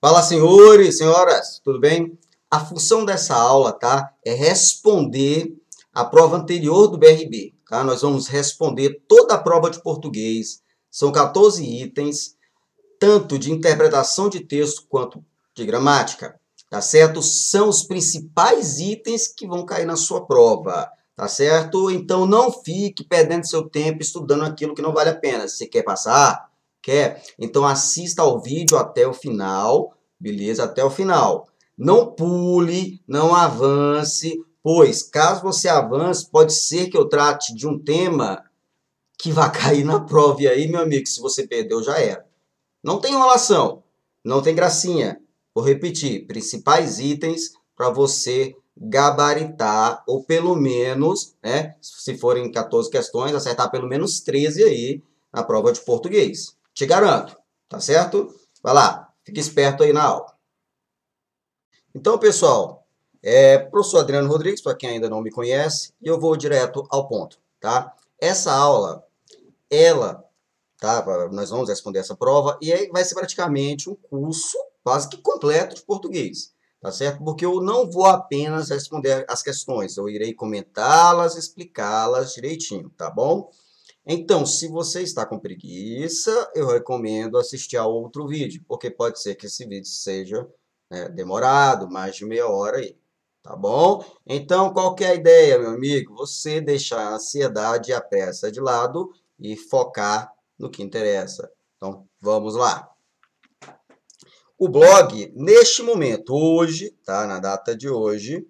Fala, senhores, senhoras, tudo bem? A função dessa aula, tá, é responder a prova anterior do BRB, tá? Nós vamos responder toda a prova de português. São 14 itens, tanto de interpretação de texto quanto de gramática, tá certo? São os principais itens que vão cair na sua prova, tá certo? Então não fique perdendo seu tempo estudando aquilo que não vale a pena. Se você quer passar, quer? Então assista ao vídeo até o final, beleza? Até o final. Não pule, não avance, pois caso você avance, pode ser que eu trate de um tema que vai cair na prova. E aí, meu amigo, se você perdeu, já era. Não tem enrolação, não tem gracinha. Vou repetir, principais itens para você gabaritar, ou pelo menos, né, se forem 14 questões, acertar pelo menos 13 aí na prova de português. Te garanto, tá certo? Vai lá, fique esperto aí na aula. Então, pessoal, professor Adriano Rodrigues, para quem ainda não me conhece, e eu vou direto ao ponto, tá? Essa aula, ela tá? Nós vamos responder essa prova e aí vai ser praticamente um curso quase que completo de português, tá certo? Porque eu não vou apenas responder as questões, eu irei comentá-las, explicá-las direitinho, tá bom? Então, se você está com preguiça, eu recomendo assistir a outro vídeo, porque pode ser que esse vídeo seja, né, demorado, mais de meia hora aí, tá bom? Então, qual que é a ideia, meu amigo? Você deixar a ansiedade e a pressa de lado e focar no que interessa. Então, vamos lá. O blog, neste momento, hoje, tá? Na data de hoje,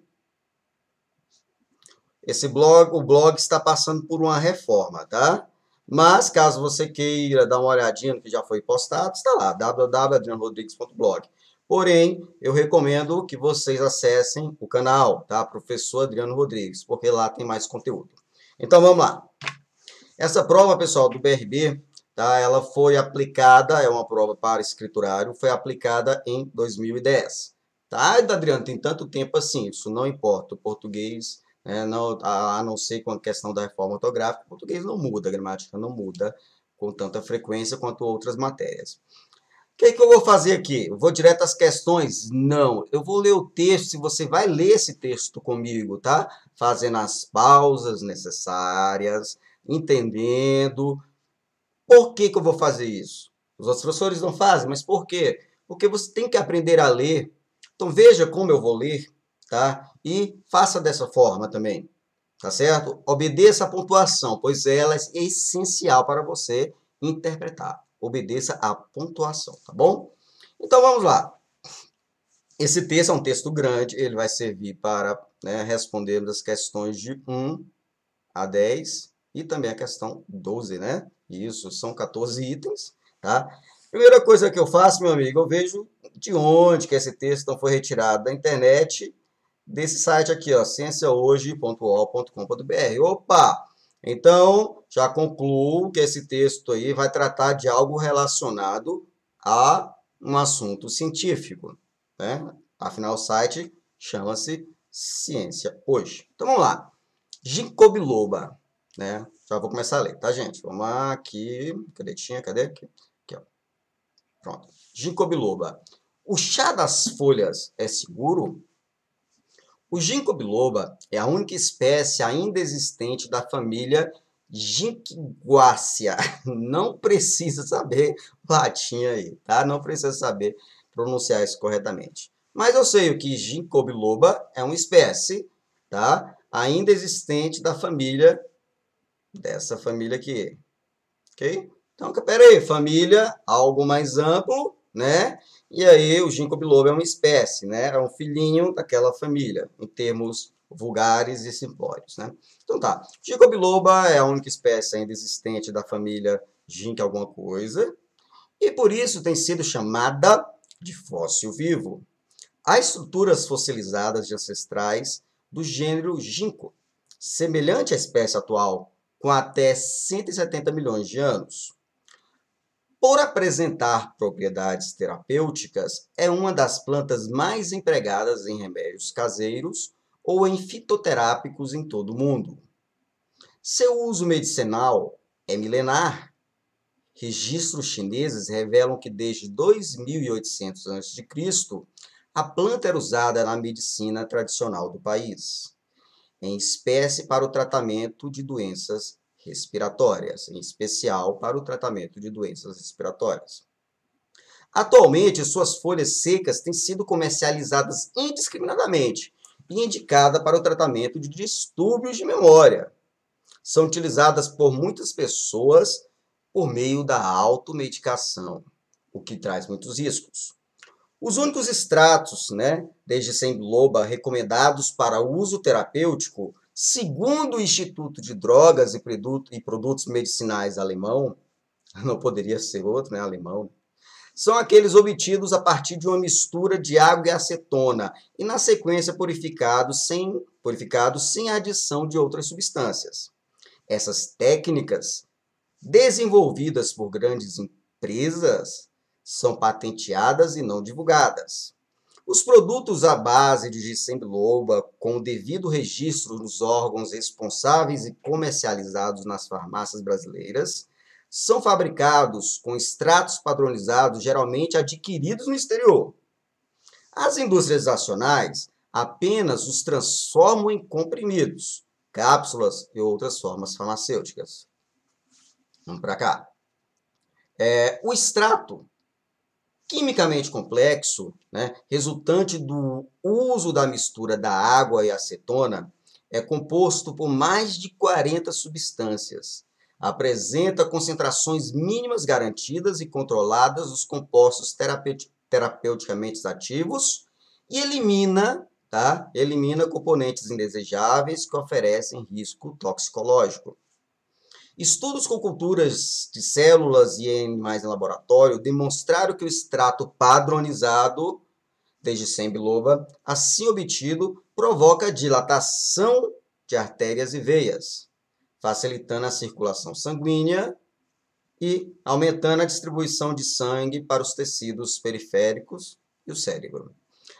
o blog está passando por uma reforma, tá? Mas, caso você queira dar uma olhadinha no que já foi postado, está lá, www.adrianorodrigues.blog. Porém, eu recomendo que vocês acessem o canal, tá? Professor Adriano Rodrigues, porque lá tem mais conteúdo. Então, vamos lá. Essa prova, pessoal, do BRB, tá? Ela foi aplicada, é uma prova para escriturário, foi aplicada em 2010. Tá, Adriano, tem tanto tempo assim, isso não importa. O português, né, não, a não ser com a questão da reforma ortográfica, o português não muda, a gramática não muda com tanta frequência quanto outras matérias. O que que eu vou fazer aqui? Eu vou direto às questões? Não. Eu vou ler o texto, se você vai ler esse texto comigo, tá? Fazendo as pausas necessárias, entendendo. Por que que eu vou fazer isso? Os outros professores não fazem, mas por quê? Porque você tem que aprender a ler. Então veja como eu vou ler, tá? E faça dessa forma também, tá certo? Obedeça a pontuação, pois ela é essencial para você interpretar. Obedeça a pontuação, tá bom? Então vamos lá. Esse texto é um texto grande, ele vai servir para, né, responder as questões de 1 a 10 e também a questão 12, né? Isso, são 14 itens, tá? Primeira coisa que eu faço, meu amigo, eu vejo de onde que esse texto então foi retirado da internet, desse site aqui, ó, cienciahoje.ol.com.br. Opa! Então, já concluo que esse texto aí vai tratar de algo relacionado a um assunto científico, né? Afinal, o site chama-se Ciência Hoje. Então, vamos lá. Ginkgo biloba, né? Já vou começar a ler, tá, gente? Vamos lá, aqui. Cadê? Cadê? Aqui, ó. Pronto. Ginkgo biloba. O chá das folhas é seguro? O ginkgo biloba é a única espécie ainda existente da família Ginkgoaceae. Não precisa saber latim aí, tá? Não precisa saber pronunciar isso corretamente. Mas eu sei o que ginkgo biloba é uma espécie, tá? Ainda existente da família, dessa família aqui, ok? Então, pera aí, família, algo mais amplo, né? E aí, o ginkgo biloba é uma espécie, né? É um filhinho daquela família, em termos vulgares e simplórios, né? Então tá, ginkgo biloba é a única espécie ainda existente da família Ginkgo alguma coisa, e por isso tem sido chamada de fóssil vivo. Há estruturas fossilizadas de ancestrais do gênero Ginkgo, semelhante à espécie atual, com até 170 milhões de anos. Por apresentar propriedades terapêuticas, é uma das plantas mais empregadas em remédios caseiros ou em fitoterápicos em todo o mundo. Seu uso medicinal é milenar Registros chineses revelam que desde 2800 a.C., a planta era usada na medicina tradicional do país, em espécie para o tratamento de doenças respiratórias, em especial para o tratamento de doenças respiratórias. Atualmente, suas folhas secas têm sido comercializadas indiscriminadamente e indicadas para o tratamento de distúrbios de memória. São utilizadas por muitas pessoas por meio da automedicação, o que traz muitos riscos. Os únicos extratos, desde biloba, recomendados para uso terapêutico, segundo o Instituto de Drogas e Produtos Medicinais alemão, não poderia ser outro, alemão, são aqueles obtidos a partir de uma mistura de água e acetona e, na sequência, purificados sem adição de outras substâncias. Essas técnicas, desenvolvidas por grandes empresas, são patenteadas e não divulgadas. Os produtos à base de ginseng biloba, com o devido registro nos órgãos responsáveis e comercializados nas farmácias brasileiras, são fabricados com extratos padronizados, geralmente adquiridos no exterior. As indústrias nacionais apenas os transformam em comprimidos, cápsulas e outras formas farmacêuticas. Vamos para cá. O extrato quimicamente complexo, resultante do uso da mistura da água e acetona, é composto por mais de 40 substâncias. Apresenta concentrações mínimas garantidas e controladas dos compostos terapeuticamente ativos e elimina componentes indesejáveis que oferecem risco toxicológico. Estudos com culturas de células e animais em laboratório demonstraram que o extrato padronizado de ginseng biloba, assim obtido, provoca dilatação de artérias e veias, facilitando a circulação sanguínea e aumentando a distribuição de sangue para os tecidos periféricos e o cérebro.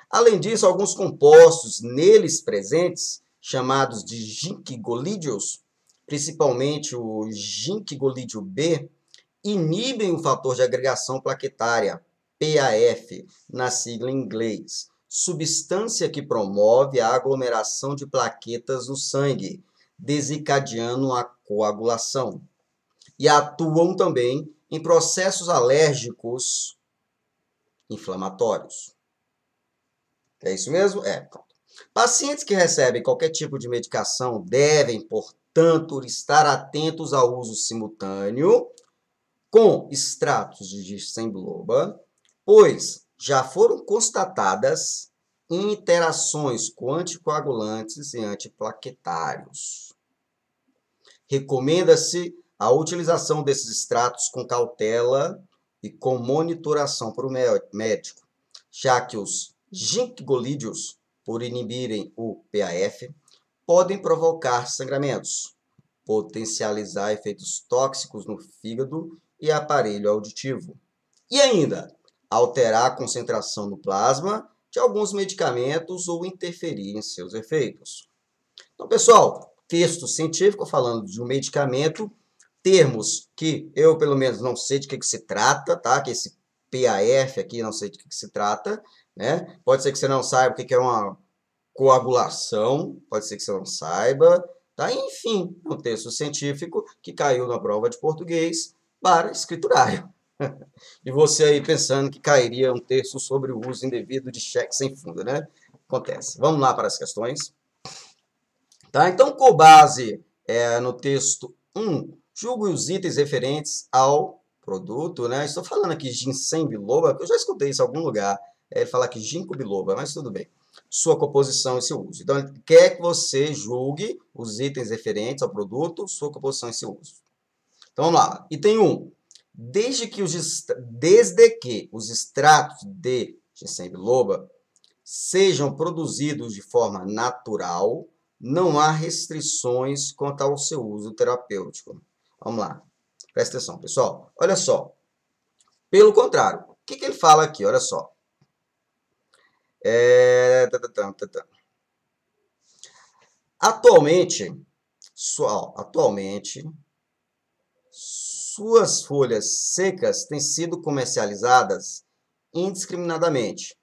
Além disso, alguns compostos neles presentes, chamados de ginkgolídeos, principalmente o ginkgolídeo B, inibem o fator de agregação plaquetária, PAF, na sigla em inglês, substância que promove a aglomeração de plaquetas no sangue, desencadeando a coagulação. E atuam também em processos alérgicos inflamatórios. É isso mesmo? Pacientes que recebem qualquer tipo de medicação devem, portanto, estar atentos ao uso simultâneo com extratos de ginseng biloba, pois já foram constatadas interações com anticoagulantes e antiplaquetários. Recomenda-se a utilização desses extratos com cautela e com monitoração por um médico, já que os ginkgolídeos, por inibirem o PAF, podem provocar sangramentos, potencializar efeitos tóxicos no fígado e aparelho auditivo, e ainda alterar a concentração no plasma de alguns medicamentos ou interferir em seus efeitos. Então, pessoal, texto científico falando de um medicamento, termos que eu, pelo menos, não sei de que se trata, tá? Que esse PAF aqui, não sei de que se trata, Pode ser que você não saiba o que é uma coagulação, pode ser que você não saiba, tá? Enfim, é um texto científico que caiu na prova de português para escriturário. E você aí pensando que cairia um texto sobre o uso indevido de cheque sem fundo, Acontece. Vamos lá para as questões. Tá? Então, com base no texto 1, julgue os itens referentes ao produto, Estou falando aqui ginseng biloba, porque eu já escutei isso em algum lugar. Ele fala aqui ginkgo biloba, mas tudo bem. Sua composição e seu uso. Então, ele quer que você julgue os itens referentes ao produto, sua composição e seu uso. Então, vamos lá. Item 1. Desde que os extratos de ginseng biloba sejam produzidos de forma natural, não há restrições quanto ao seu uso terapêutico. Vamos lá. Presta atenção, pessoal. Olha só. Pelo contrário, o que ele fala aqui? Olha só. Atualmente, suas folhas secas têm sido comercializadas indiscriminadamente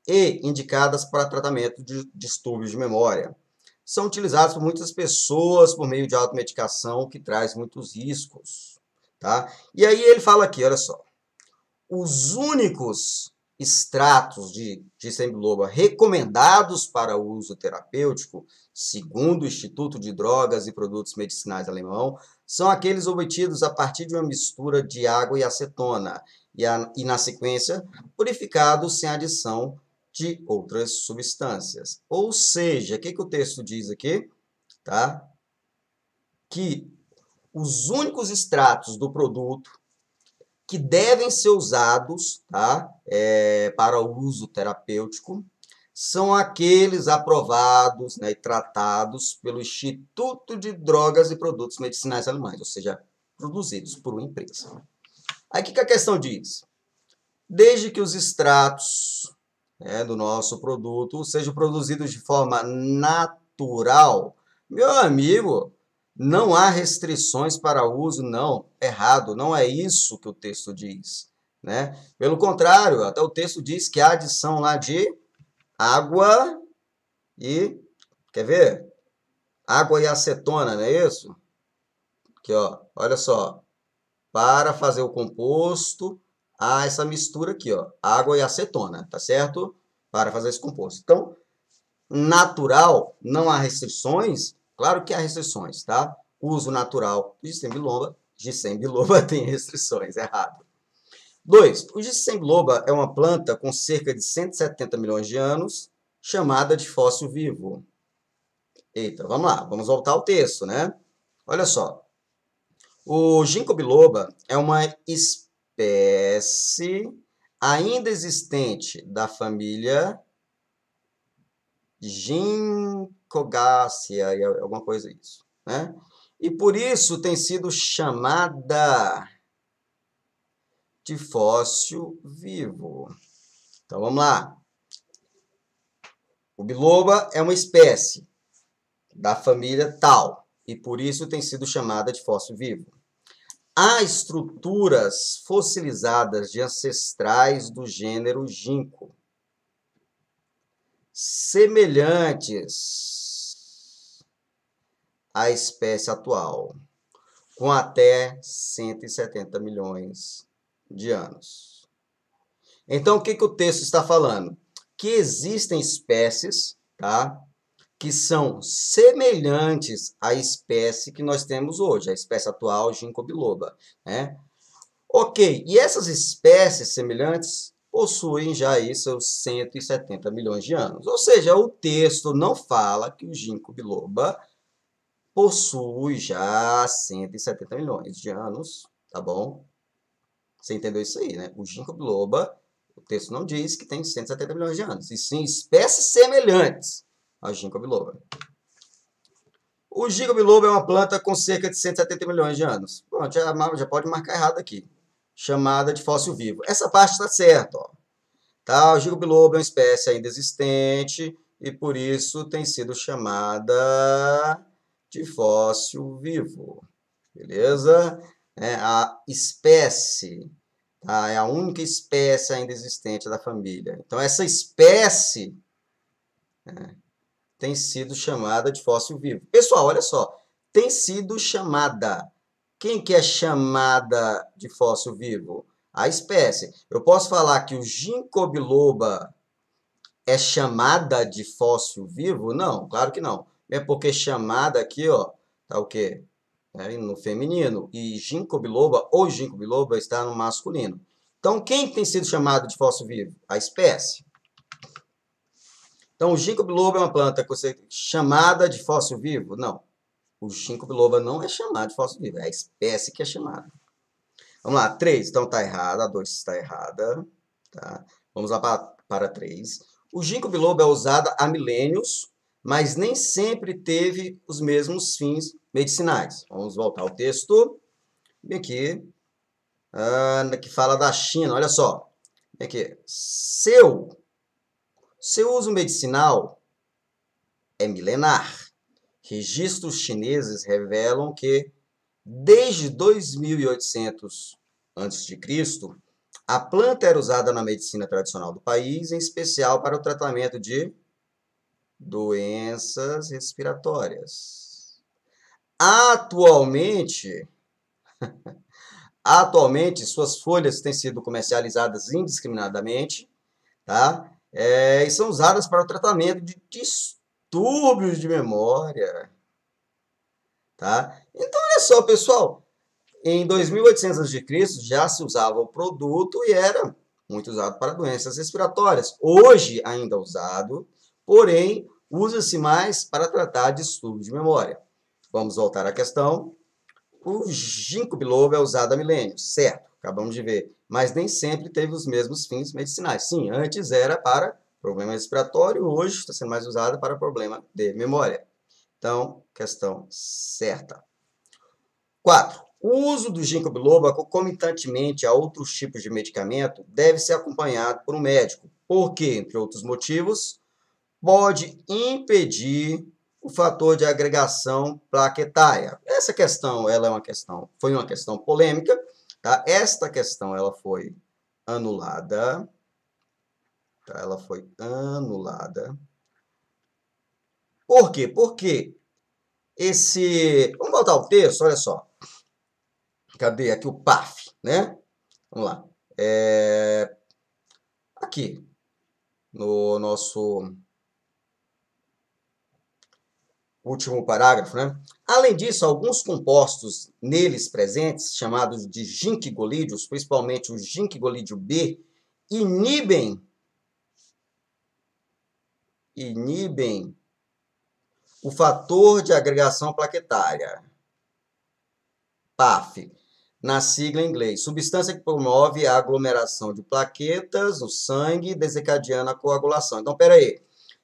e indicadas para tratamento de distúrbios de memória. São utilizados por muitas pessoas por meio de automedicação, o que traz muitos riscos. Tá? E aí ele fala aqui, olha só. Os únicos extratos de ginseng biloba recomendados para uso terapêutico, segundo o Instituto de Drogas e Produtos Medicinais alemão, são aqueles obtidos a partir de uma mistura de água e acetona, e na sequência, purificados sem adição de outras substâncias. Ou seja, o que o texto diz aqui? Tá? Que os únicos extratos do produto que devem ser usados, tá, para o uso terapêutico são aqueles aprovados, né, e tratados pelo Instituto de Drogas e Produtos Medicinais Alemães, ou seja, produzidos por uma empresa. Aí o que a questão diz? Desde que os extratos, né, do nosso produto sejam produzidos de forma natural, meu amigo, não há restrições para uso, não. Errado, não é isso que o texto diz. Né? Pelo contrário, até o texto diz que há adição lá de água e... Quer ver? Água e acetona, não é isso? Aqui, ó, olha só. Para fazer o composto, há essa mistura aqui, ó. Água e acetona, tá certo? Para fazer esse composto. Então, natural, não há restrições? Claro que há restrições, tá? Uso natural de ginseng biloba tem restrições, errado. 2. O ginseng biloba é uma planta com cerca de 170 milhões de anos, chamada de fóssil vivo. Eita, vamos lá, vamos voltar ao texto, né? Olha só. O ginkgo biloba é uma espécie ainda existente da família Ginkgoaceae, alguma coisa isso, né? E por isso tem sido chamada de fóssil vivo. Então vamos lá. O biloba é uma espécie da família tal e por isso tem sido chamada de fóssil vivo. Há estruturas fossilizadas de ancestrais do gênero ginkgo, semelhantes à espécie atual, com até 170 milhões de anos. Então, o que o texto está falando? Que existem espécies, tá, que são semelhantes à espécie que nós temos hoje, a espécie atual, Ginkgo biloba, né? Ok, e essas espécies semelhantes possuem já aí seus 170 milhões de anos. Ou seja, o texto não fala que o ginkgo biloba possui já 170 milhões de anos, tá bom? Você entendeu isso aí, né? O ginkgo biloba, o texto não diz que tem 170 milhões de anos, e sim espécies semelhantes ao ginkgo biloba. O ginkgo biloba é uma planta com cerca de 170 milhões de anos. Bom, já pode marcar errado aqui. Chamada de fóssil vivo. Essa parte está certa, ó. Tá? O ginkgo biloba é uma espécie ainda existente e por isso tem sido chamada de fóssil vivo. Beleza? A espécie, tá? É a única espécie ainda existente da família. Então, essa espécie, né, tem sido chamada de fóssil vivo. Pessoal, olha só. Tem sido chamada. Quem que é chamada de fóssil vivo? A espécie. Eu posso falar que o ginkgo biloba é chamada de fóssil vivo? Não, claro que não. É porque chamada aqui, ó, tá o quê? No feminino. E ginkgo biloba ou ginkgo biloba está no masculino. Então, quem tem sido chamado de fóssil vivo? A espécie. Então, o ginkgo biloba é uma planta que você chamada de fóssil vivo? Não. O ginkgo biloba não é chamado de fóssil vivo, é a espécie que é chamada. Vamos lá, 3, então está errada, a 2 está errada. Tá? Vamos lá para 3. O ginkgo biloba é usado há milênios, mas nem sempre teve os mesmos fins medicinais. Vamos voltar ao texto. Vem aqui, que fala da China, olha só. Vem aqui. Seu uso medicinal é milenar. Registros chineses revelam que Desde 2800 a.C., a planta era usada na medicina tradicional do país, em especial para o tratamento de doenças respiratórias. Atualmente, suas folhas têm sido comercializadas indiscriminadamente, tá? E são usadas para o tratamento de distúrbios de memória, tá? Então, olha só, pessoal, em 2800 a.C. já se usava o produto e era muito usado para doenças respiratórias. Hoje ainda usado, porém usa-se mais para tratar distúrbios de memória. Vamos voltar à questão. O ginkgo biloba é usado há milênios, certo? Acabamos de ver. Mas nem sempre teve os mesmos fins medicinais. Sim, antes era para problema respiratório, hoje está sendo mais usado para problema de memória. Então, questão certa. 4. O uso do ginkgo biloba concomitantemente a outros tipos de medicamento deve ser acompanhado por um médico, porque, entre outros motivos, pode impedir o fator de agregação plaquetária. Essa questão, foi uma questão polêmica, tá? Esta questão, ela foi anulada, tá? Ela foi anulada. Por quê? Porque vamos voltar ao texto, olha só. Cadê aqui o PAF, né? Vamos lá. Aqui, no nosso último parágrafo, né? Além disso, alguns compostos neles presentes, chamados de ginkgolídeos, principalmente o ginkgolídeo B, inibem o fator de agregação plaquetária, PAF, na sigla em inglês, substância que promove a aglomeração de plaquetas no sangue, desencadeando a coagulação. Então, peraí.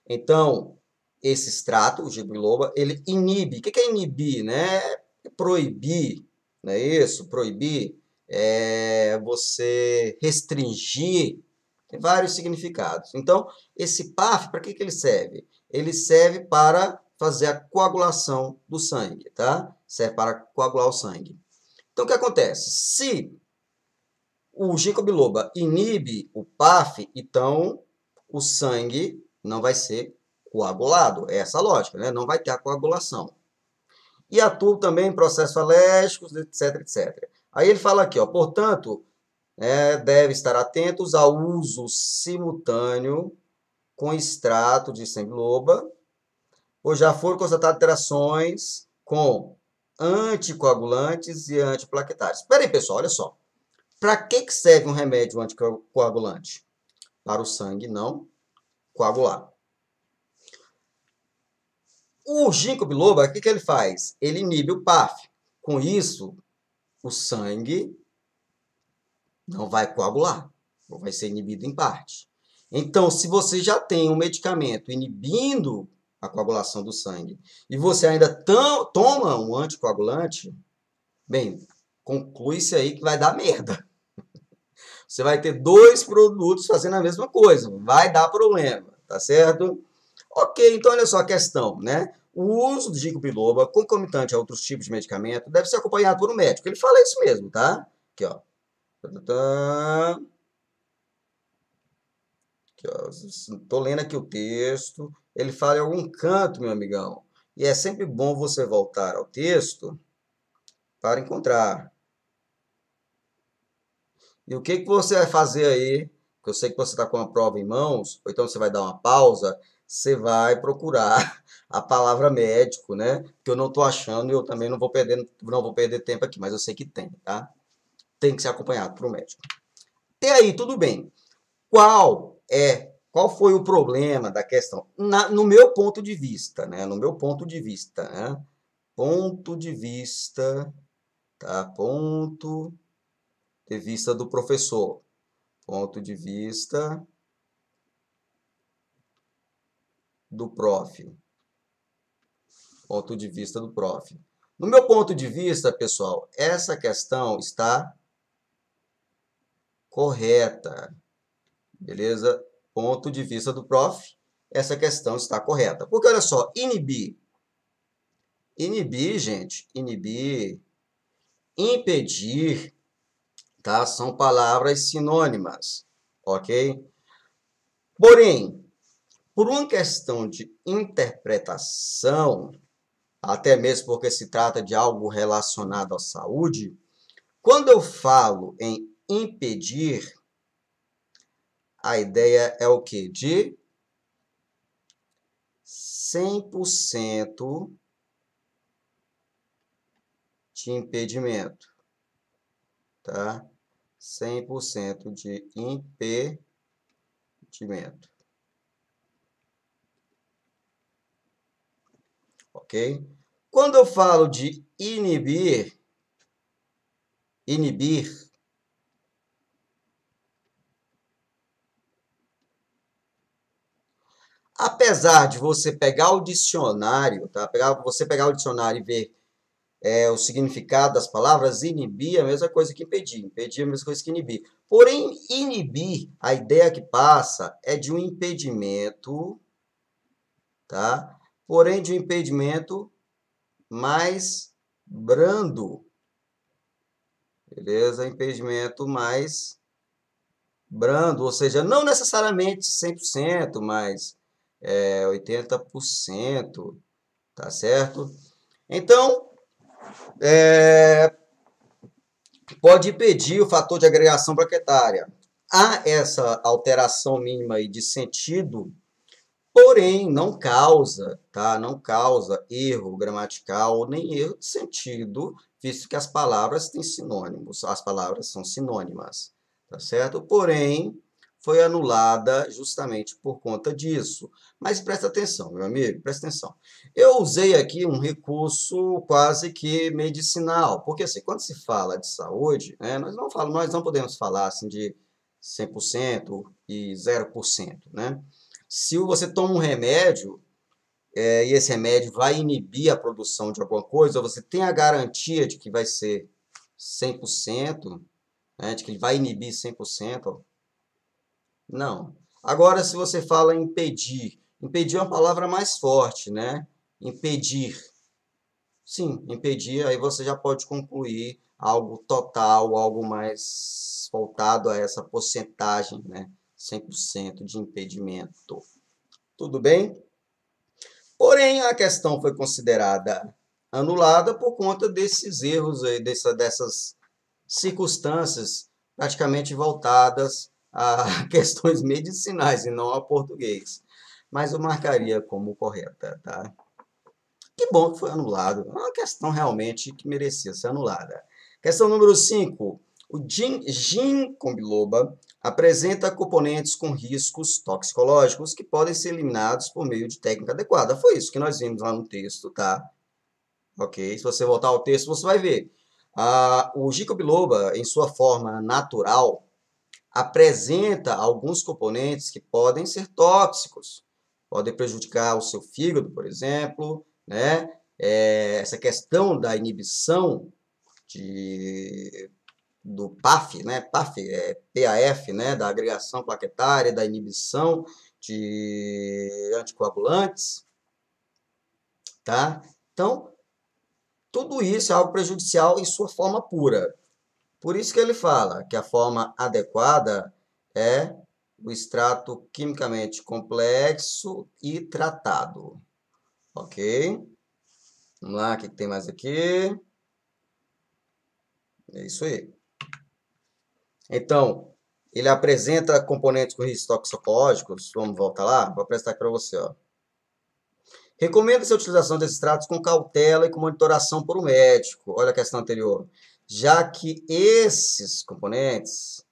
Então, esse extrato, o ginkgo biloba, ele inibe. O que é inibir, né? É proibir, não é isso? Proibir é você restringir, tem vários significados. Então, esse PAF, para que ele serve? Ele serve para fazer a coagulação do sangue, tá? Serve para coagular o sangue. Então, o que acontece? Se o ginkgo biloba inibe o PAF, então o sangue não vai ser coagulado. É essa a lógica, né? Não vai ter a coagulação. E atua também em processos alérgicos, etc, etc. Aí ele fala aqui, ó, portanto, deve estar atentos ao uso simultâneo com extrato de ginkgo biloba, pois já foram constatadas alterações com anticoagulantes e antiplaquetários. Espera aí, pessoal, olha só. Para que serve um remédio anticoagulante? Para o sangue não coagular. O ginkgo biloba, o que ele faz? Ele inibe o PAF. Com isso, o sangue não vai coagular, ou vai ser inibido em parte. Então, se você já tem um medicamento inibindo a coagulação do sangue e você ainda toma um anticoagulante, bem, conclui-se aí que vai dar merda. Você vai ter dois produtos fazendo a mesma coisa, vai dar problema, tá certo? Ok, então olha só a questão, né? O uso do ginkgo biloba, concomitante a outros tipos de medicamento, deve ser acompanhado por um médico. Ele fala isso mesmo, tá? Aqui, ó. Estou lendo aqui o texto. Ele fala em algum canto, meu amigão. E é sempre bom você voltar ao texto para encontrar. E o que você vai fazer aí? Porque eu sei que você está com a prova em mãos, ou então você vai dar uma pausa, você vai procurar a palavra médico, né? Que eu não estou achando e eu também não vou perder tempo aqui, mas eu sei que tem, tá? Tem que ser acompanhado por um médico. E aí, tudo bem. Qual foi o problema da questão? No meu ponto de vista, né? No meu ponto de vista, né? Ponto de vista, tá? Ponto de vista do professor. Ponto de vista do prof. Ponto de vista do prof. No meu ponto de vista, pessoal, essa questão está correta. Beleza? Ponto de vista do prof, essa questão está correta. Porque, olha só, inibir, gente, inibir impedir, tá? São palavras sinônimas, ok? Porém, por uma questão de interpretação, até mesmo porque se trata de algo relacionado à saúde, quando eu falo em impedir, a ideia é o quê? De 100% de impedimento, tá? 100% de impedimento, ok? Quando eu falo de inibir, apesar de você pegar o dicionário, tá? Você pegar o dicionário e ver o significado das palavras, inibir é a mesma coisa que impedir. Impedir é a mesma coisa que inibir. Porém, inibir, a ideia que passa é de um impedimento, tá? Porém, de um impedimento mais brando. Beleza? Impedimento mais brando, ou seja, não necessariamente 100%, mas 80%, tá certo? Então, pode impedir o fator de agregação plaquetária. Há essa alteração mínima aí de sentido, porém não causa, tá? Não causa erro gramatical nem erro de sentido, visto que as palavras têm sinônimos, as palavras são sinônimas, tá certo? Porém, foi anulada justamente por conta disso. Mas presta atenção, meu amigo, presta atenção. Eu usei aqui um recurso quase que medicinal, porque assim, quando se fala de saúde, né, nós não podemos falar assim de 100% e 0%, né? Se você toma um remédio, e esse remédio vai inibir a produção de alguma coisa, você tem a garantia de que vai ser 100%, né, de que ele vai inibir 100%? Não. Agora, se você fala impedir, impedir é uma palavra mais forte, né? Impedir. Sim, impedir, aí você já pode concluir algo total, algo mais voltado a essa porcentagem, né? 100% de impedimento. Tudo bem? Porém, a questão foi considerada anulada por conta desses erros aí, dessas circunstâncias praticamente voltadas a questões medicinais e não ao português. Mas eu marcaria como correta, tá? Que bom que foi anulado. É uma questão realmente que merecia ser anulada. Questão número 5. O ginkgo biloba apresenta componentes com riscos toxicológicos que podem ser eliminados por meio de técnica adequada. Foi isso que nós vimos lá no texto, tá? Ok? Se você voltar ao texto, você vai ver. O ginkgo biloba, em sua forma natural, apresenta alguns componentes que podem ser tóxicos. Podem prejudicar o seu fígado, por exemplo, né? Essa questão da inibição do PAF, né? PAF, PAF, né? Da agregação plaquetária, da inibição de anticoagulantes, tá? Então, tudo isso é algo prejudicial em sua forma pura. Por isso que ele fala que a forma adequada é o extrato quimicamente complexo e tratado. Ok? Vamos lá, o que tem mais aqui? É isso aí. Então, ele apresenta componentes com riscos toxicológicos. Vamos voltar lá? Vou apresentar aqui para você. Ó. Recomenda-se a utilização desses extratos com cautela e com monitoração por um médico. Olha a questão anterior. Já que esses componentes,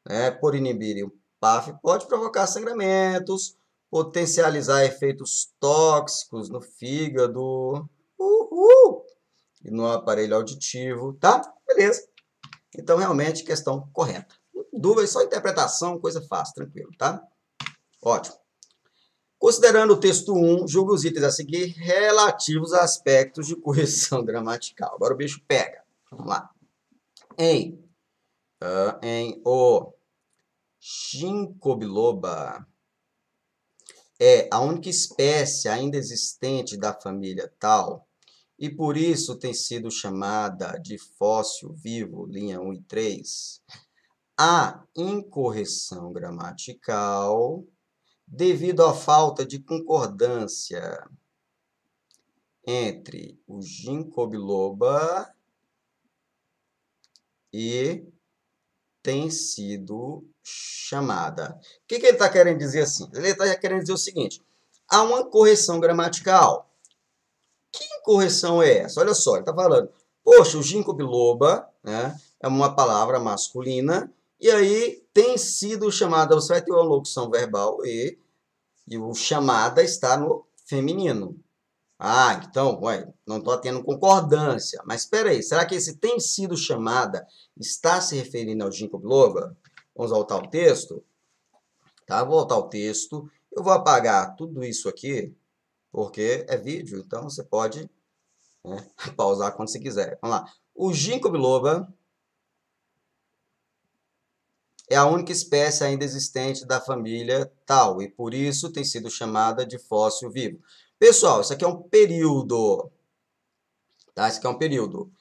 né, por inibirem o PAF, pode provocar sangramentos, potencializar efeitos tóxicos no fígado e no aparelho auditivo, tá? Beleza. Então, realmente, questão correta. Dúvida, só interpretação, coisa fácil, tranquilo, tá? Ótimo. Considerando o texto 1, julgue os itens a seguir relativos a aspectos de correção gramatical. Agora o bicho pega. Vamos lá. Em o ginkgo biloba é a única espécie ainda existente da família tal, e por isso tem sido chamada de fóssil vivo, linha 1 e 3. A incorreção gramatical devido à falta de concordância entre o ginkgo biloba e tem sido chamada. O que ele está querendo dizer assim? Ele está querendo dizer o seguinte: há uma correção gramatical. Que correção é essa? Olha só, ele está falando, poxa, o ginkgo biloba, né, é uma palavra masculina, e aí tem sido chamada, você vai ter uma locução verbal e o chamada está no feminino. Ah, então, ué, não estou tendo concordância. Mas espera aí, será que esse tem sido chamada está se referindo ao ginkgo biloba? Vamos voltar ao texto? Tá, vou voltar ao texto. Eu vou apagar tudo isso aqui, porque é vídeo, então você pode, né, pausar quando você quiser. Vamos lá. O ginkgo biloba é a única espécie ainda existente da família tal, e por isso tem sido chamada de fóssil vivo. Pessoal, isso aqui é um período, tá? Isso aqui é um período,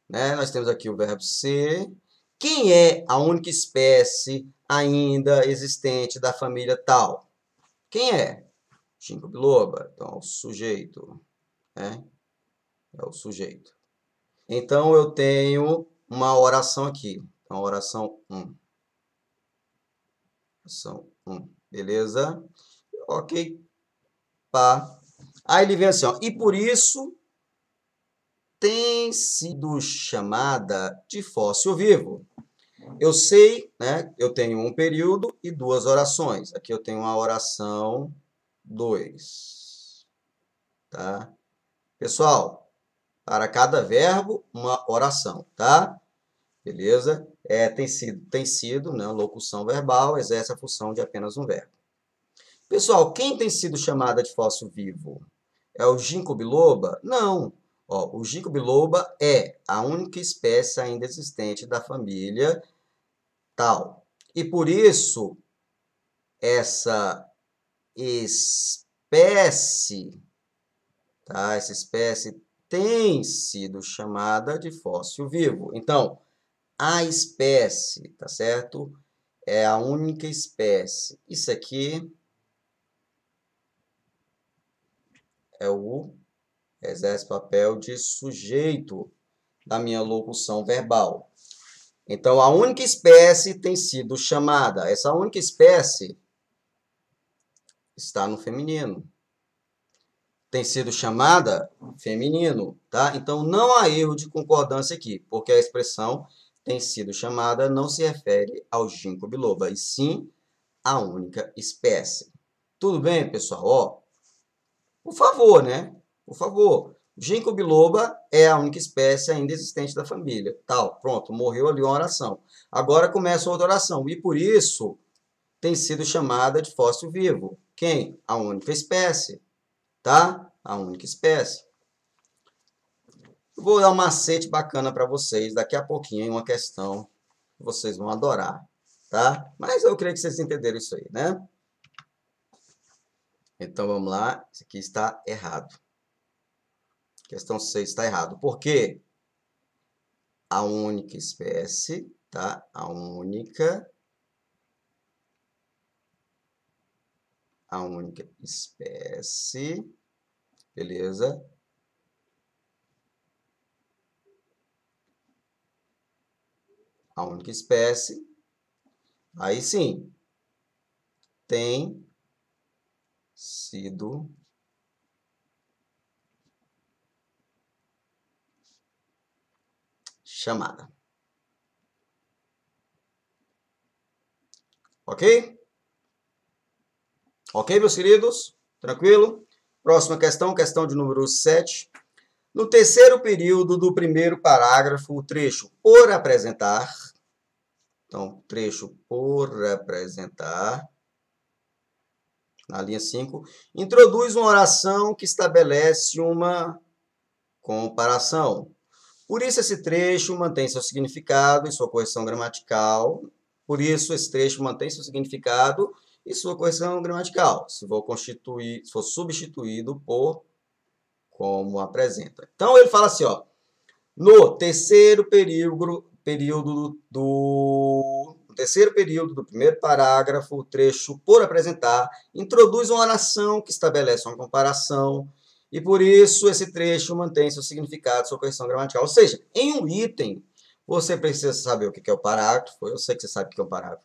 né? Nós temos aqui o verbo ser. Quem é a única espécie ainda existente da família tal? Quem é? Ginkgo biloba. Então, é o sujeito, né? É o sujeito. Então, eu tenho uma oração aqui. Então, oração 1. Oração 1. Beleza? Ok. Pá. Aí ele vem assim, ó. E por isso tem sido chamada de fóssil vivo. Eu sei, né? Eu tenho um período e duas orações. Aqui eu tenho uma oração 2. Tá? Pessoal, para cada verbo, uma oração, tá? Beleza? Tem sido, né? Locução verbal, exerce a função de apenas um verbo. Pessoal, quem tem sido chamada de fóssil vivo? É o ginkgo biloba? Não. Ó, o ginkgo biloba é a única espécie ainda existente da família tal. E por isso, essa espécie, tá? Essa espécie tem sido chamada de fóssil vivo. Então, a espécie, tá certo? É a única espécie. Isso aqui é o exerce papel de sujeito da minha locução verbal. Então, a única espécie tem sido chamada. Essa única espécie está no feminino. Tem sido chamada feminino, tá? Então, não há erro de concordância aqui, porque a expressão tem sido chamada não se refere ao ginkgo biloba, e sim à única espécie. Tudo bem, pessoal? Ó, por favor, né? Por favor. Ginkgo biloba é a única espécie ainda existente da família. Tal, pronto, morreu ali uma oração. Agora começa outra oração, e por isso tem sido chamada de fóssil vivo. Quem? A única espécie, tá? A única espécie. Eu vou dar um macete bacana para vocês daqui a pouquinho, uma questão que vocês vão adorar, tá? Mas eu creio que vocês entenderam isso aí, né? Então, vamos lá. Isso aqui está errado. Questão 6 está errado. Por quê? A única espécie, tá? A única espécie, beleza? A única espécie, aí sim, tem sido chamada. Ok? Ok, meus queridos? Tranquilo? Próxima questão, questão de número 7. No terceiro período do primeiro parágrafo, o trecho por apresentar. Então, trecho por apresentar. Na linha 5. Introduz uma oração que estabelece uma comparação. Por isso, esse trecho mantém seu significado e sua correção gramatical. Por isso, esse trecho mantém seu significado e sua correção gramatical. Se for substituído por como apresenta. Então, ele fala assim, ó, no terceiro período do primeiro parágrafo, o trecho por apresentar introduz uma oração que estabelece uma comparação e, por isso, esse trecho mantém seu significado, sua correção gramatical. Ou seja, em um item, você precisa saber o que é o parágrafo. Eu sei que você sabe o que é um parágrafo.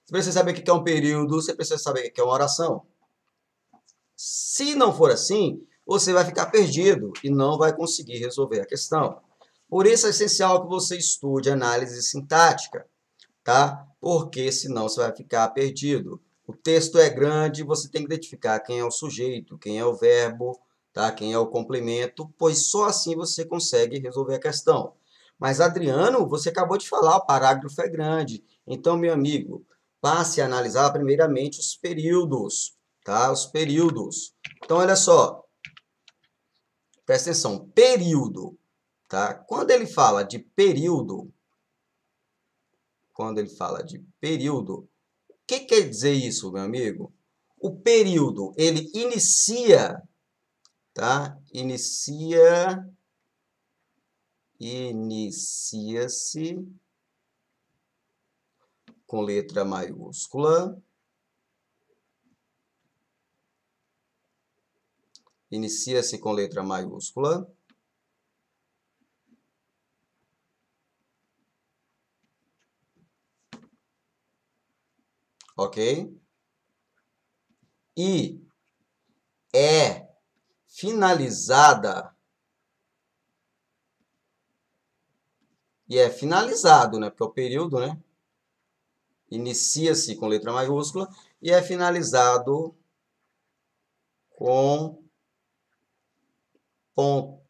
Você precisa saber o que é um período. Você precisa saber o que é uma oração. Se não for assim, você vai ficar perdido e não vai conseguir resolver a questão. Por isso é essencial que você estude análise sintática, tá? Porque senão você vai ficar perdido. O texto é grande, você tem que identificar quem é o sujeito, quem é o verbo, tá? Quem é o complemento, pois só assim você consegue resolver a questão. Mas, Adriano, você acabou de falar, o parágrafo é grande. Então, meu amigo, passe a analisar primeiramente os períodos, tá? Os períodos. Então, olha só, presta atenção, período, tá? Quando ele fala de período, o que quer dizer isso, meu amigo? O período, ele inicia, tá? Inicia-se com letra maiúscula. Inicia-se com letra maiúscula. Ok? E é finalizada. E é finalizado, né? Porque é o período, né? Inicia-se com letra maiúscula e é finalizado com ponto,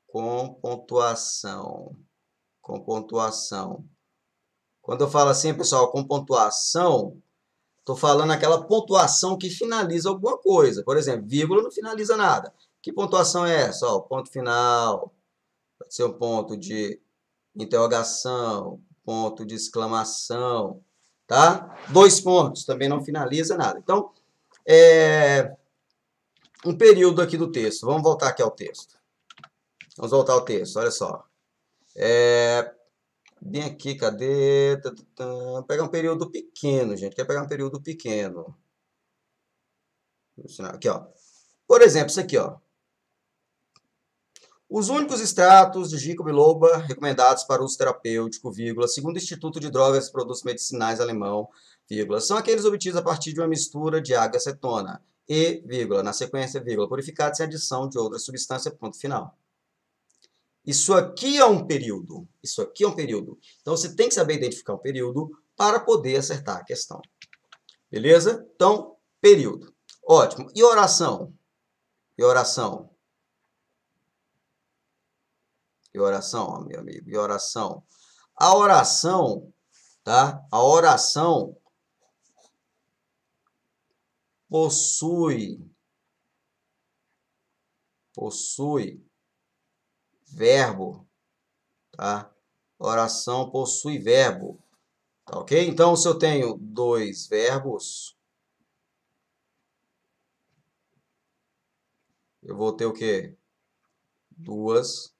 com pontuação. Com pontuação. Quando eu falo assim, pessoal, com pontuação, estou falando aquela pontuação que finaliza alguma coisa. Por exemplo, vírgula não finaliza nada. Que pontuação é essa? Ó, ponto final. Pode ser um ponto de interrogação, ponto de exclamação, tá? 2 pontos, também não finaliza nada. Então, um período aqui do texto. Vamos voltar aqui ao texto. Vamos voltar ao texto, olha só. Bem aqui, cadê? Vou pegar um período pequeno, gente. Quer pegar um período pequeno. Aqui, ó. Por exemplo, isso aqui, ó. Os únicos extratos de ginkgo biloba recomendados para uso terapêutico, vírgula, segundo o Instituto de Drogas e Produtos Medicinais alemão, vírgula, são aqueles obtidos a partir de uma mistura de água e acetona e, vírgula, na sequência, vírgula, purificados sem adição de outra substância, ponto final. Isso aqui é um período. Isso aqui é um período. Então, você tem que saber identificar um período para poder acertar a questão. Beleza? Então, período. Ótimo. E oração? E oração? E oração, ó, meu amigo. E oração? A oração, tá? A oração possui verbo, tá? Oração possui verbo, tá ok? Então, se eu tenho 2 verbos, eu vou ter o quê? 2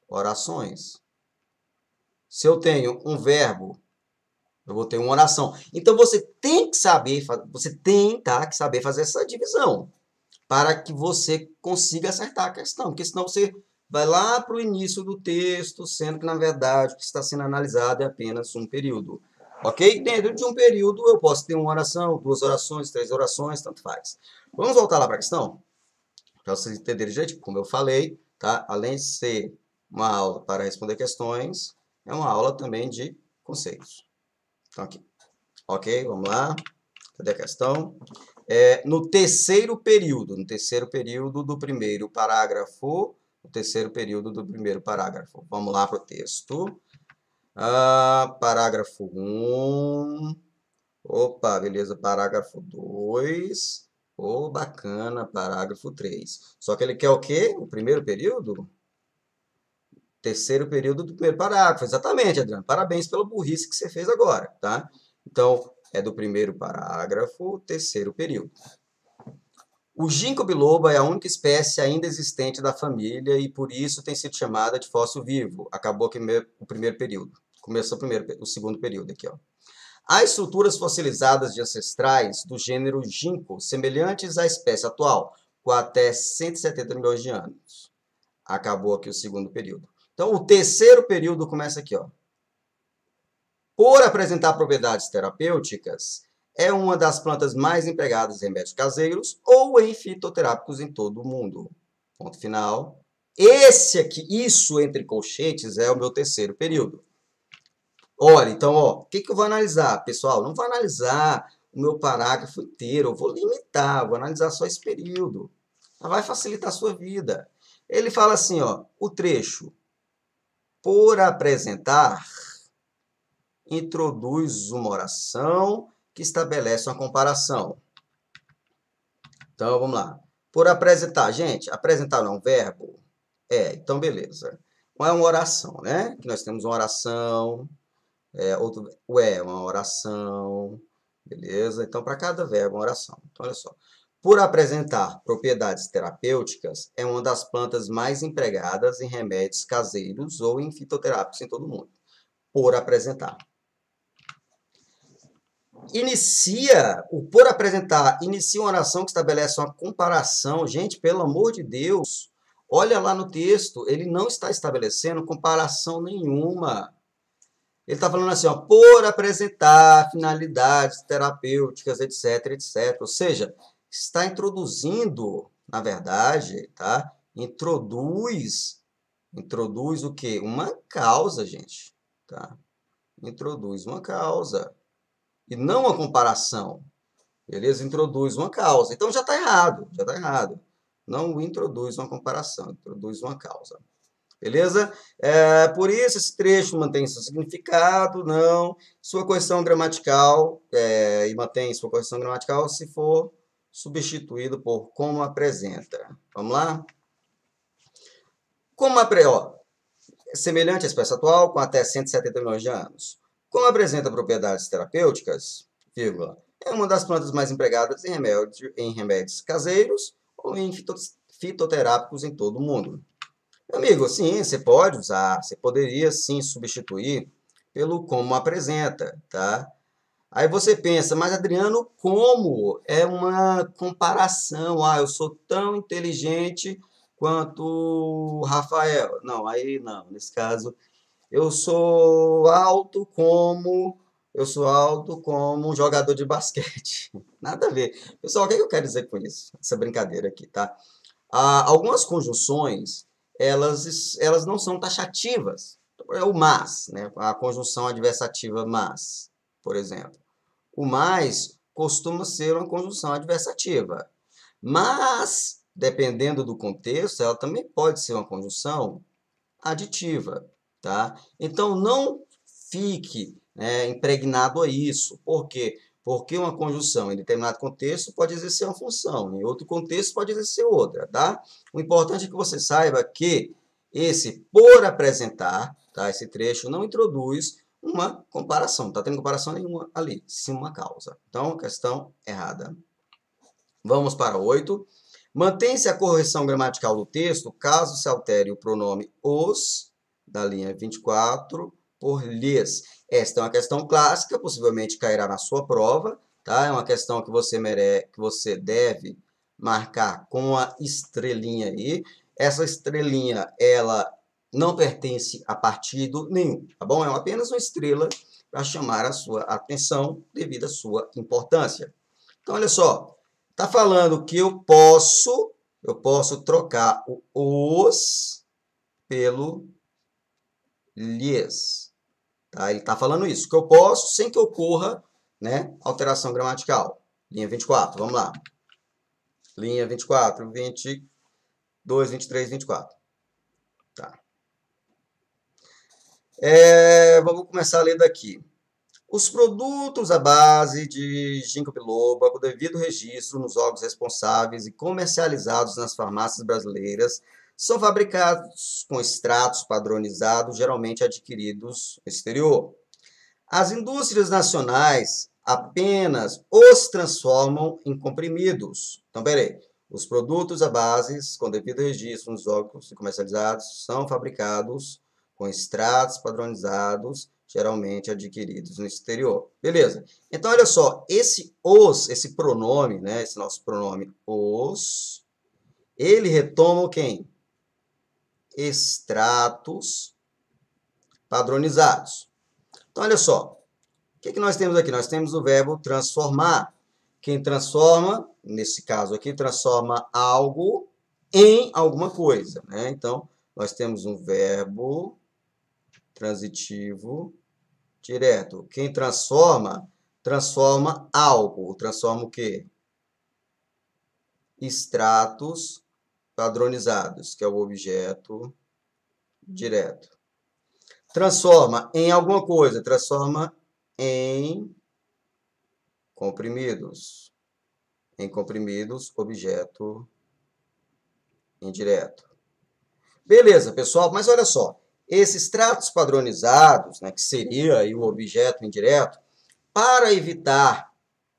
orações. Se eu tenho um verbo, eu vou ter uma oração. Então, você tem que saber, que saber fazer essa divisão para que você consiga acertar a questão, porque senão você vai lá para o início do texto, sendo que, na verdade, o que está sendo analisado é apenas um período. Ok? Dentro de um período, eu posso ter uma oração, 2 orações, 3 orações, tanto faz. Vamos voltar lá para a questão? Para vocês entenderem, gente, como eu falei, tá? Além de ser uma aula para responder questões, é uma aula também de conceitos. Então, aqui. Ok, vamos lá. Cadê a questão? No terceiro período do primeiro parágrafo, Vamos lá para o texto. Parágrafo 1. Opa, beleza. Parágrafo 2. Oh, bacana. Parágrafo 3. Só que ele quer o quê? O primeiro período? Terceiro período do primeiro parágrafo. Exatamente, Adriano. Parabéns pela burrice que você fez agora, tá? Então, é do primeiro parágrafo, terceiro período. O ginkgo biloba é a única espécie ainda existente da família e por isso tem sido chamada de fóssil vivo. Acabou aqui o primeiro período. Começou o segundo período aqui, ó. Há estruturas fossilizadas de ancestrais do gênero ginkgo, semelhantes à espécie atual, com até 170 milhões de anos. Acabou aqui o segundo período. Então, o terceiro período começa aqui, ó. Por apresentar propriedades terapêuticas, é uma das plantas mais empregadas em remédios caseiros ou em fitoterápicos em todo o mundo. Ponto final. Esse aqui, isso entre colchetes, é o meu terceiro período. Olha, então, ó, o que eu vou analisar, pessoal? Não vou analisar o meu parágrafo inteiro, eu vou limitar, vou analisar só esse período. Vai facilitar a sua vida. Ele fala assim, ó, o trecho, por apresentar, introduz uma oração que estabelece uma comparação. Então, vamos lá. Por apresentar, gente, apresentar não é um verbo? Então beleza. É uma oração, né? Que nós temos uma oração, uma oração, beleza? Então, para cada verbo, uma oração. Então, olha só. Por apresentar propriedades terapêuticas, é uma das plantas mais empregadas em remédios caseiros ou em fitoterápicos em todo o mundo. Por apresentar. Por apresentar, inicia uma oração que estabelece uma comparação. Gente, pelo amor de Deus, olha lá no texto, ele não está estabelecendo comparação nenhuma. Ele está falando assim, ó, por apresentar finalidades terapêuticas, etc, etc. Ou seja, está introduzindo, na verdade, tá? Introduz o quê? Uma causa, gente, tá? Introduz uma causa. E não uma comparação. Beleza? Introduz uma causa. Então já está errado. Já está errado. Não introduz uma comparação, introduz uma causa. Beleza? Por isso, esse trecho mantém seu significado, não. Sua correção gramatical, e mantém sua correção gramatical se for substituído por como apresenta. Vamos lá? Semelhante à espécie atual, com até 170 milhões de anos. Como apresenta propriedades terapêuticas, vírgula, é uma das plantas mais empregadas em remédios caseiros ou em fitoterápicos em todo o mundo. Meu amigo, sim, você pode usar, você poderia sim substituir pelo como apresenta, tá? Aí você pensa, mas Adriano, como? É uma comparação. Ah, eu sou tão inteligente quanto o Rafael. Não, aí não. Nesse caso, eu sou alto como um jogador de basquete. Nada a ver. Pessoal, o que eu quero dizer com isso? Essa brincadeira aqui, tá? Algumas conjunções, elas não são taxativas. É o mas, né? A conjunção adversativa mas, por exemplo. O mais costuma ser uma conjunção adversativa. Mas, dependendo do contexto, ela também pode ser uma conjunção aditiva, tá? Então, não fique, né, impregnado a isso. Por quê? Porque uma conjunção em determinado contexto pode exercer uma função, em outro contexto pode exercer outra, tá? O importante é que você saiba que esse por apresentar, tá? Esse trecho não introduz uma comparação, não está tendo comparação nenhuma ali, sim uma causa. Então, questão errada. Vamos para 8. Mantém-se a correção gramatical do texto caso se altere o pronome os, da linha 24, por lhes. Esta é uma questão clássica, possivelmente cairá na sua prova, tá? É uma questão que você deve marcar com a estrelinha aí. Essa estrelinha, ela não pertence a partido nenhum, tá bom? É apenas uma estrela para chamar a sua atenção devido à sua importância. Então, olha só, está falando que eu posso trocar o os pelo lhes. Tá? Ele está falando isso, que eu posso sem que ocorra, né, alteração gramatical. Linha 24, vamos lá. Linha 24, 22, 23, 24. Tá. Vamos começar a ler daqui. Os produtos à base de ginkgo biloba, com devido registro nos órgãos responsáveis e comercializados nas farmácias brasileiras, são fabricados com extratos padronizados, geralmente adquiridos no exterior. As indústrias nacionais apenas os transformam em comprimidos. Então, peraí. Os produtos à base, com devido registro nos órgãos comercializados, são fabricados com extratos padronizados, geralmente adquiridos no exterior. Beleza. Então, olha só, esse pronome, né, esse nosso pronome os, ele retoma quem? Extratos padronizados. Então, olha só, o que nós temos aqui? Nós temos o verbo transformar. Quem transforma, nesse caso aqui, transforma algo em alguma coisa, né? Então, nós temos um verbo transitivo direto. Quem transforma, transforma algo. Transforma o quê? Extratos padronizados, que é o objeto direto. Transforma em alguma coisa, transforma em comprimidos. Em comprimidos, objeto indireto. Beleza, pessoal, mas olha só. Esses tratos padronizados, né, que seria aí o objeto indireto, para evitar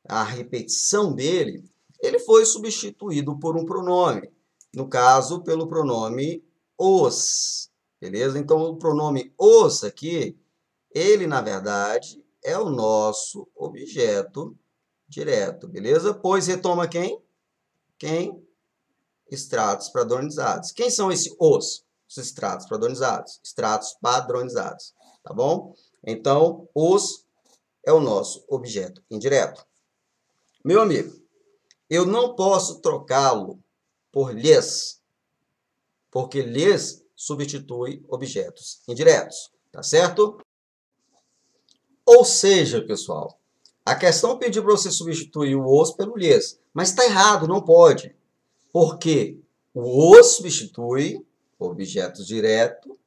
a repetição dele, ele foi substituído por um pronome. No caso, pelo pronome os. Beleza? Então, o pronome os aqui, ele, na verdade, é o nosso objeto direto, beleza? Pois retoma quem? Quem? Extratos padronizados. Quem são esses os? Os extratos padronizados. Extratos padronizados, tá bom? Então, os é o nosso objeto indireto. Meu amigo, eu não posso trocá-lo por lhes, porque lhes substitui objetos indiretos, tá certo? Ou seja, pessoal, a questão pediu para você substituir o os pelo lhes, mas está errado, não pode. Porque o os substitui objetos direto,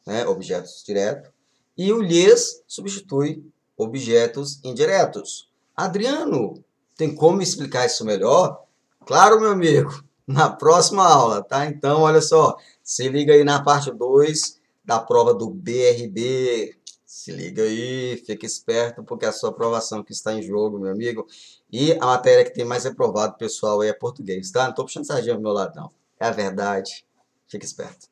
né, objetos diretos, e o lhes substitui objetos indiretos. Adriano, tem como explicar isso melhor? Claro, meu amigo, na próxima aula, tá? Então, olha só, se liga aí na parte 2 da prova do BRB. Se liga aí, fica esperto, porque é a sua aprovação que está em jogo, meu amigo. E a matéria que tem mais reprovado, pessoal, é português, tá? Não estou puxando sardinha pro meu lado, não. É a verdade. Fica esperto.